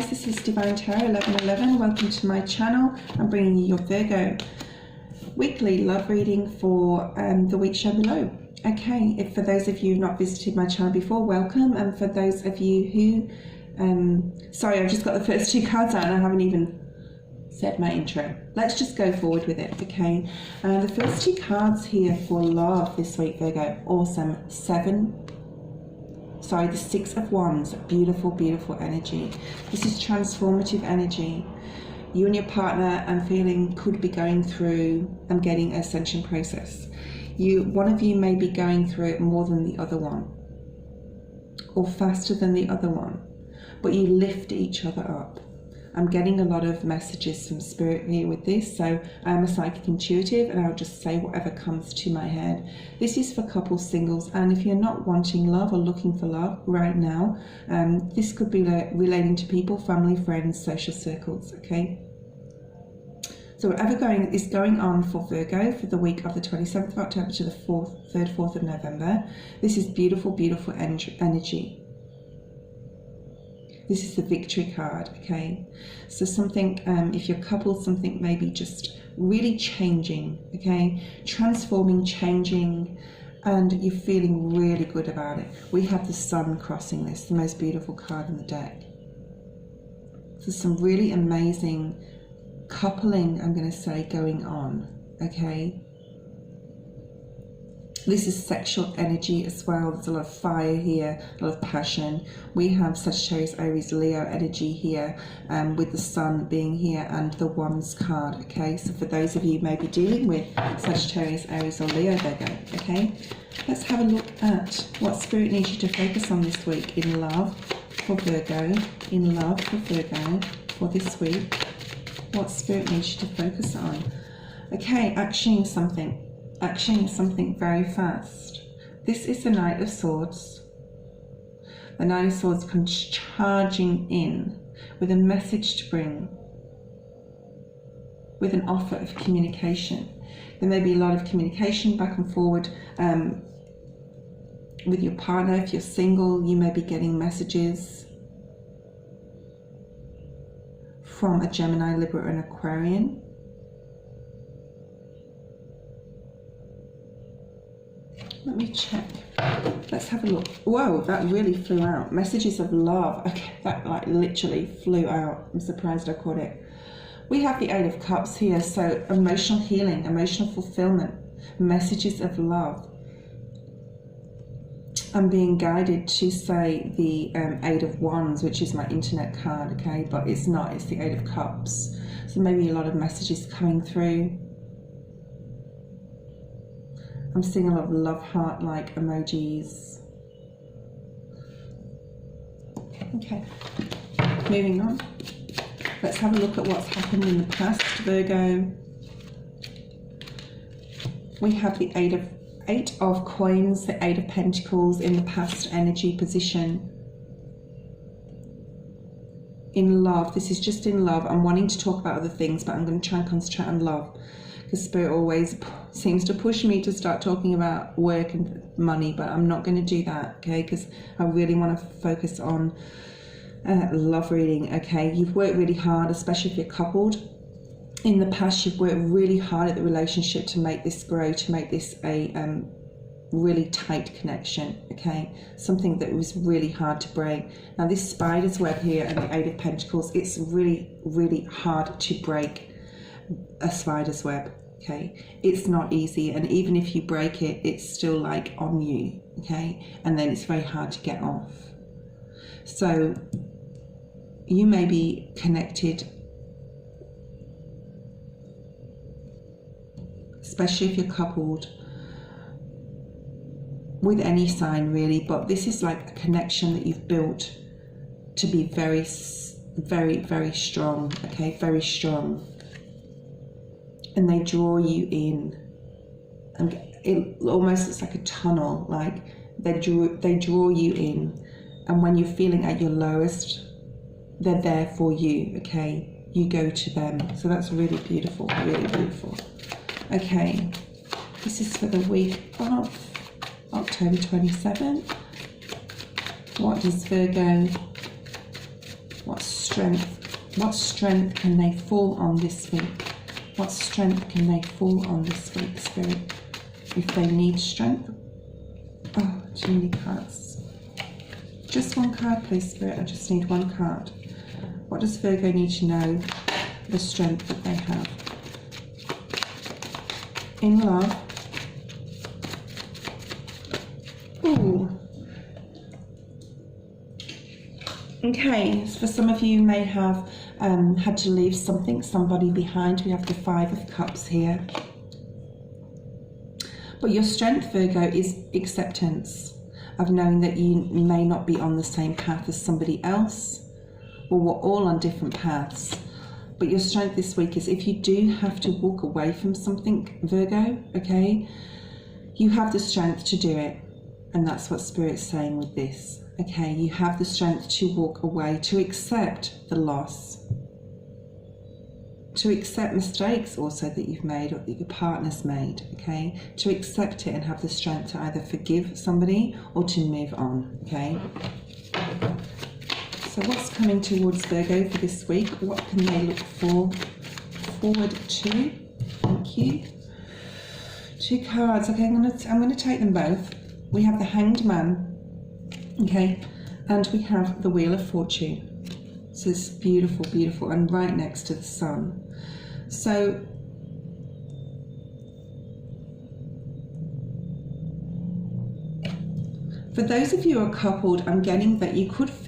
guys, this is Divine Tarot 1111. Welcome to my channel. I'm bringing you your Virgo weekly love reading for the week shown below. Okay, if for those of you who've not visited my channel before, welcome. And for those of you who, sorry, I've just got the first two cards out and I haven't even said my intro. Let's just go forward with it, okay? The first two cards here for love this week, Virgo. Awesome. The Six of Wands. Beautiful, beautiful energy. This is transformative energy. You and your partner, I'm feeling, could be going through and getting an ascension process. One of you may be going through it more than the other one, or faster than the other one, but you lift each other up. I'm getting a lot of messages from Spirit here with this, so I'm a psychic intuitive and I'll just say whatever comes to my head. This is for couples, singles, and if you're not wanting love or looking for love right now, this could be relating to people, family, friends, social circles, okay? So whatever is going on for Virgo for the week of the 27th of October to the 3rd, 4th of November, this is beautiful, beautiful energy. This is the victory card, okay? So something, if you're coupled, something maybe just really changing, okay? Transforming, changing, and you're feeling really good about it. We have the sun crossing this, the most beautiful card in the deck. So some really amazing coupling, I'm going to say, going on, okay? This is sexual energy as well. There's a lot of fire here, a lot of passion. We have Sagittarius, Aries, Leo energy here, with the sun being here and the Wands card, okay? So for those of you who may be dealing with Sagittarius, Aries or Leo, Virgo, okay? Let's have a look at what Spirit needs you to focus on this week in love for Virgo, in love for Virgo for this week. What Spirit needs you to focus on. Okay, actioning something. Actioning something very fast. This is the Knight of Swords. The Knight of Swords comes charging in with a message to bring, with an offer of communication. There may be a lot of communication back and forward with your partner. If you're single, you may be getting messages from a Gemini, Libra, and Aquarian. Let me check. Let's have a look. Whoa, that really flew out. Messages of love. Okay, that like literally flew out. I'm surprised I caught it. We have the Eight of Cups here, so emotional healing, emotional fulfillment, messages of love. I'm being guided to say the Eight of Wands, which is my internet card, okay, but it's not, it's the Eight of Cups. So maybe a lot of messages coming through. I'm seeing a lot of love heart-like emojis. Okay, moving on. Let's have a look at what's happened in the past, Virgo. We have the Eight of Coins, the Eight of Pentacles in the past energy position. In love, this is just in love. I'm wanting to talk about other things, but I'm going to try and concentrate on love, because Spirit always seems to push me to start talking about work and money, but I'm not going to do that, okay, because I really want to focus on love reading, okay? You've worked really hard, especially if you're coupled. In the past, you've worked really hard at the relationship to make this grow, to make this a really tight connection, okay? Something that was really hard to break. Now, this spider's web here and the Eight of Pentacles, it's really, really hard to break a spider's web, okay? It's not easy, and even if you break it, it's still like on you, okay? And then it's very hard to get off. So you may be connected, especially if you're coupled, with any sign really, but this is like a connection that you've built to be very, very, very strong, okay? Very strong. And they draw you in, and it almost looks like a tunnel, like they draw you in, and when you're feeling at your lowest, they're there for you, okay? You go to them. So that's really beautiful, really beautiful. Okay, this is for the week of October 27th. What does Virgo What strength can they fall on this week? What strength can they fall on this week, Spirit? If they need strength. Oh, too many cards. Just one card, please, Spirit. I just need one card. What does Virgo need to know? The strength that they have. In love. Ooh. Okay, so for some of you may have had to leave somebody behind. We have the Five of Cups here. But your strength, Virgo, is acceptance of knowing that you may not be on the same path as somebody else, or we're all on different paths. But your strength this week is if you do have to walk away from something, Virgo, okay, you have the strength to do it. And that's what Spirit's saying with this. Okay, you have the strength to walk away, to accept the loss, to accept mistakes also that you've made or that your partner's made, okay? To accept it and have the strength to either forgive somebody or to move on, okay? So what's coming towards Virgo for this week? What can they look forward to? Thank you. 2 cards. Okay, I'm gonna take them both. We have the Hanged Man. Okay, and we have the Wheel of Fortune. So it's beautiful, beautiful, and right next to the Sun. So for those of you who are coupled, I'm getting that you could have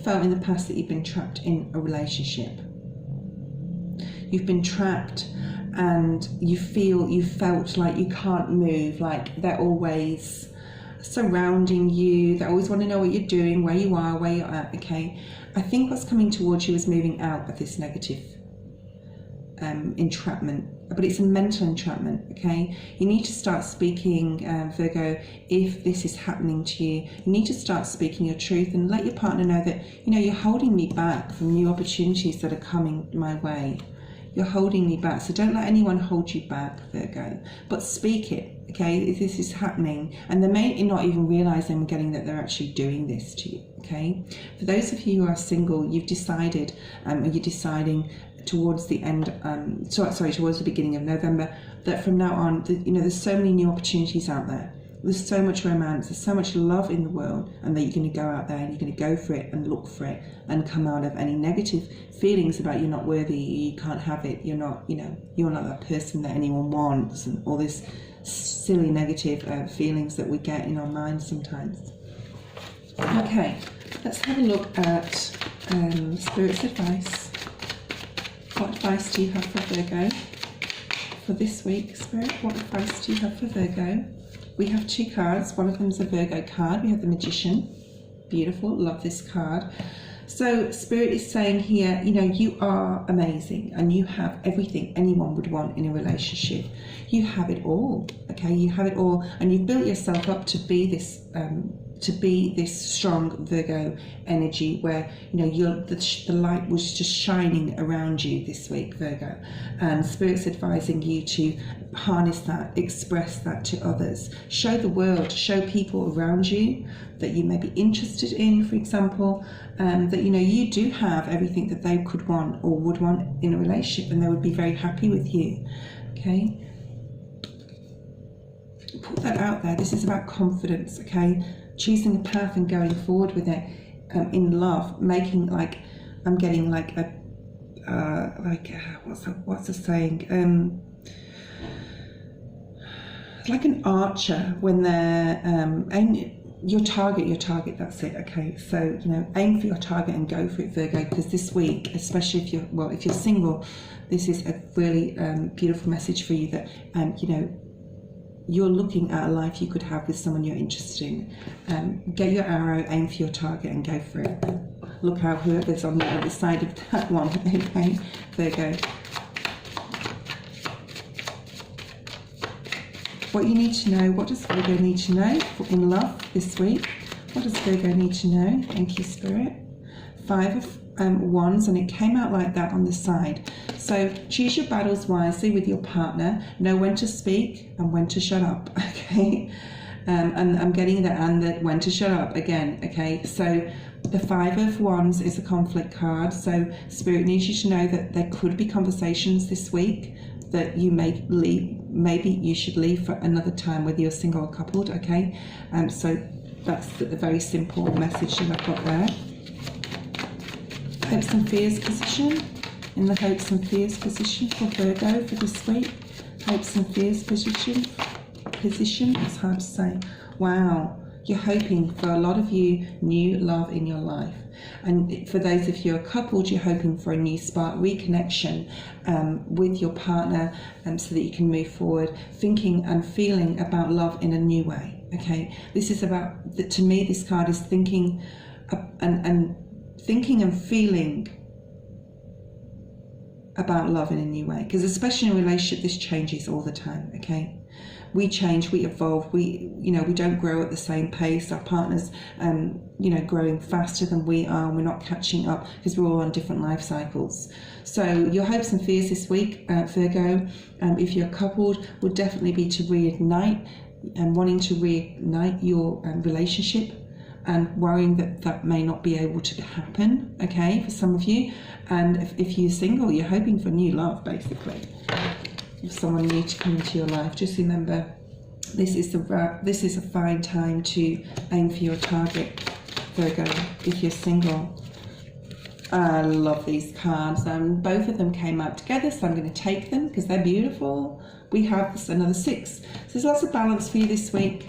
felt in the past that you've been trapped in a relationship. You've been trapped and you felt like you can't move, like they're always surrounding you, they always want to know what you're doing, where you are, where you're at, okay? I think what's coming towards you is moving out of this negative entrapment, but it's a mental entrapment, okay? You need to start speaking, Virgo, if this is happening to you. You need to start speaking your truth and let your partner know that, you know, you're holding me back from new opportunities that are coming my way. You're holding me back, so don't let anyone hold you back, Virgo, but speak it, okay? If this is happening, and they may not even realize them getting that they're actually doing this to you, okay? For those of you who are single, you've decided, or you're deciding towards the end, towards the beginning of November, that from now on, you know, there's so many new opportunities out there. There's so much romance, there's so much love in the world, and that you're going to go out there and you're going to go for it and look for it and come out of any negative feelings about you're not worthy, you can't have it, you're not, you know, you're not that person that anyone wants, and all this silly negative feelings that we get in our minds sometimes. Okay, let's have a look at Spirit's advice. What advice do you have for Virgo for this week, Spirit? What advice do you have for Virgo? We have 2 cards. One of them is a Virgo card. We have the Magician. Beautiful. Love this card. So Spirit is saying here, you know, you are amazing and you have everything anyone would want in a relationship. You have it all. Okay, you have it all, and you've built yourself up to be this strong Virgo energy where, you know, the light was just shining around you this week, Virgo, and Spirit's advising you to harness that, express that to others, show the world, show people around you that you may be interested in, for example, that, you know, you do have everything that they could want or would want in a relationship, and they would be very happy with you. Okay, put that out there. This is about confidence, okay? Choosing a path and going forward with it, in love, making, like, I'm getting like a what's the saying, like an archer when they're aim your target, that's it. Okay, so, you know, aim for your target and go for it, Virgo, because this week, especially if you're single, this is a really beautiful message for you that you know, you're looking at a life you could have with someone you're interested in. Get your arrow, aim for your target and go for it. Look out, whoever's on the other side of that one, okay, Virgo. What you need to know, what does Virgo need to know in love this week? What does Virgo need to know? Thank you, Spirit. 5 of Wands, and it came out like that on the side. So choose your battles wisely with your partner. Know when to speak and when to shut up, okay? And I'm getting that, and that when to shut up again, okay? So The Five of Wands is a conflict card, so Spirit needs you to know that there could be conversations this week that you may leave. Maybe you should leave for another time, whether you're single or coupled, okay? So that's the very simple message that I've got there. Hopes and fears position. In the hopes and fears position for Virgo for this week. Hopes and fears position. It's hard to say. Wow. You're hoping, for a lot of you, new love in your life. And for those of you who are coupled, you're hoping for a new spark, reconnection with your partner, so that you can move forward, thinking and feeling about love in a new way. Okay, this is about, to me, this card is thinking and feeling about love in a new way. Because especially in a relationship, this changes all the time. Okay. We change, we evolve, we don't grow at the same pace. Our partner's, growing faster than we are, and we're not catching up because we're all on different life cycles. So your hopes and fears this week, Virgo, if you're coupled, would definitely be to reignite and wanting to reignite your relationship, and worrying that may not be able to happen, okay, for some of you. And if you're single, you're hoping for new love, basically. If someone new to come into your life, just remember, this is a fine time to aim for your target, Virgo, if you're single. I love these cards, and both of them came out together, so I'm going to take them because they're beautiful. We have another 6. So there's lots of balance for you this week.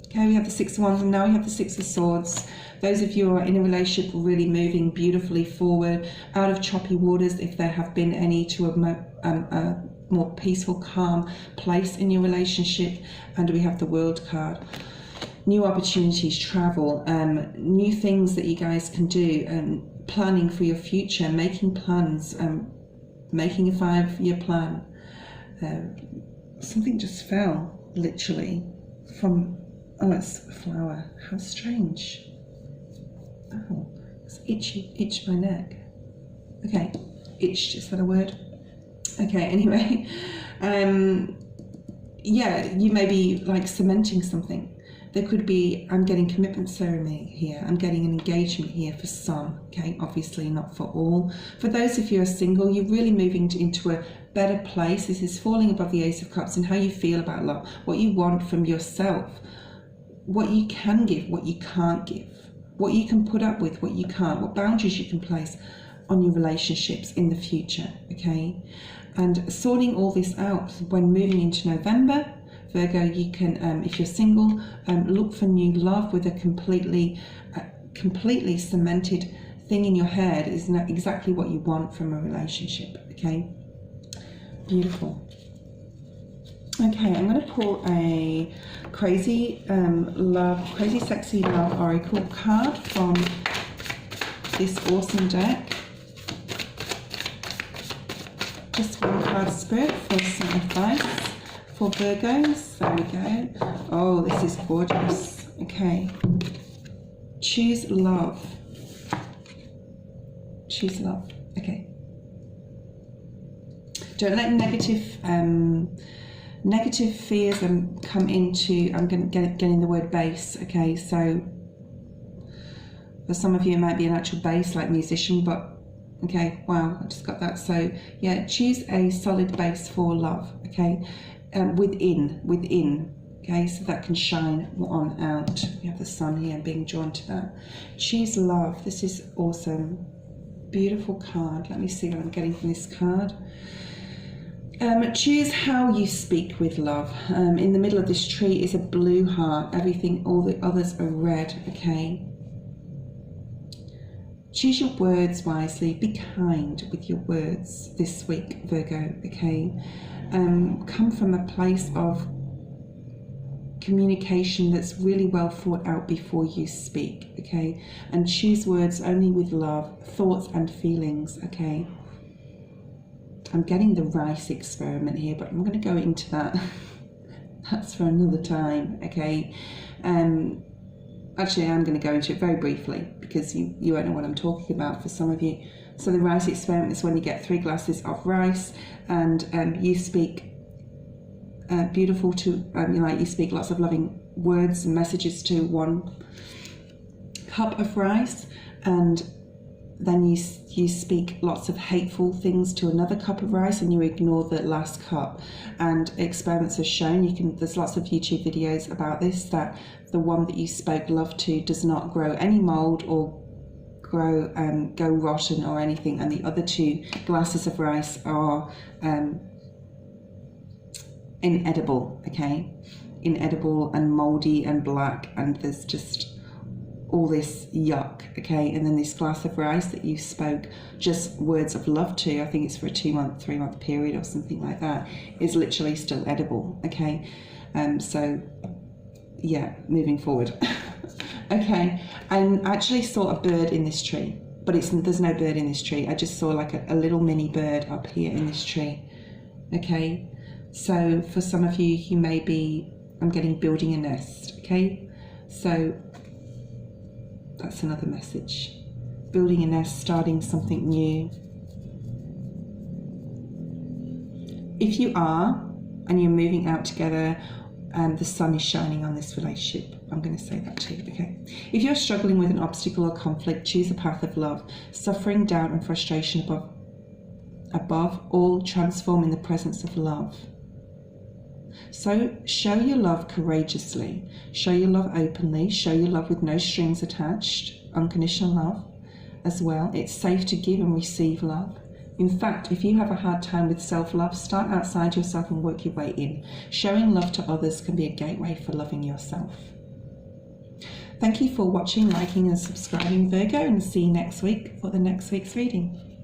Okay, we have the 6 of Wands, and now we have the 6 of Swords. Those of you who are in a relationship are really moving beautifully forward, out of choppy waters, if there have been any, to a more peaceful, calm place in your relationship. And we have the World card. New opportunities, travel, new things that you guys can do, planning for your future, making plans, making a 5-year plan. Something just fell, literally, from, oh, it's a flower. How strange. Oh, it's itch my neck. Okay, itched, is that a word? Okay, anyway, yeah, you may be like cementing something. There could be, I'm getting commitment ceremony here, I'm getting an engagement here for some, okay, obviously not for all. For those of you who are single, you're really moving into a better place. This is falling above the Ace of Cups, and how you feel about love, what you want from yourself, what you can give, what you can't give, what you can put up with, what you can't, what boundaries you can place on your relationships in the future, okay? And sorting all this out when moving into November, Virgo, you can, if you're single, look for new love with a completely cemented thing in your head is not exactly what you want from a relationship, okay? Beautiful. Okay, I'm going to pull a crazy sexy love oracle card from this awesome deck. Just one card, Spirit, for some advice for Virgos. There we go. Oh, this is gorgeous. Okay. Choose love. Choose love. Okay. Don't let negative fears come into, I'm going to get in the word base, okay? So for some of you it might be an actual bass, like musician, but okay, wow, I just got that. So yeah, choose a solid base for love, okay? Within, okay, so that can shine on out. We have the sun here being drawn to that. Choose love. This is awesome. Beautiful card. Let me see what I'm getting from this card. Choose how you speak with love. In the middle of this tree is a blue heart. Everything, all the others are red, okay? Choose your words wisely. Be kind with your words this week, Virgo, okay? Come from a place of communication that's really well thought out before you speak, okay? And choose words only with love, thoughts and feelings, okay? I'm getting the rice experiment here, but I'm going to go into that. That's for another time, okay? Actually, I'm going to go into it very briefly because you won't know what I'm talking about for some of you. So the rice experiment is when you get 3 glasses of rice and you speak beautiful to, you speak lots of loving words and messages to one cup of rice, and then you speak lots of hateful things to another cup of rice, and you ignore the last cup. And experiments have shown, there's lots of YouTube videos about this, that the one that you spoke love to does not grow any mold or go rotten or anything, and the other 2 glasses of rice are inedible, okay? Inedible and moldy and black, and there's just all this yuck, okay? And then this glass of rice that you spoke just words of love to, I think it's for a 2-month, 3-month period or something like that, is literally still edible, okay? So yeah, moving forward. Okay, I actually saw a bird in this tree, but there's no bird in this tree. I just saw like a little mini bird up here in this tree. Okay, so for some of you, I'm getting building a nest. Okay, so that's another message. Building a nest, starting something new. If you are, and you're moving out together, the sun is shining on this relationship. I'm going to say that too, okay? If you're struggling with an obstacle or conflict, choose a path of love. Suffering, doubt, and frustration above all transform in the presence of love. So show your love courageously. Show your love openly. Show your love with no strings attached. Unconditional love as well. It's safe to give and receive love. In fact, if you have a hard time with self-love, start outside yourself and work your way in. Showing love to others can be a gateway for loving yourself. Thank you for watching, liking and subscribing, Virgo, and see you next week for the next week's reading.